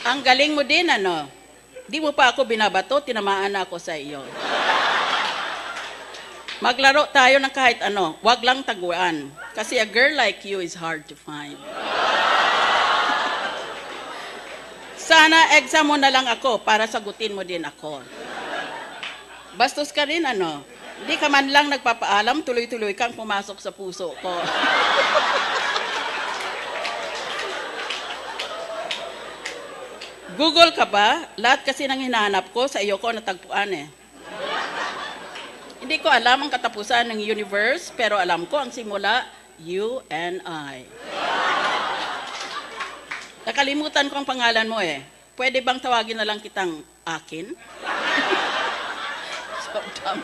Ang galing mo din, ano? Di mo pa ako binabato, tinamaan na ako sa iyo. Maglaro tayo ng kahit ano, wag lang taguan. Kasi a girl like you is hard to find. Sana exam mo na lang ako para sagutin mo din ako. Bastos ka rin, ano? Hindi ka man lang nagpapaalam, tuloy-tuloy kang pumasok sa puso ko. Google ka ba? Lahat kasi nang hinahanap ko, sa iyo ko natagpuan eh. Hindi ko alam ang katapusan ng universe, pero alam ko ang simula, you and I. Nakalimutan ko ang pangalan mo eh. Pwede bang tawagin na lang kitang akin? So dumb.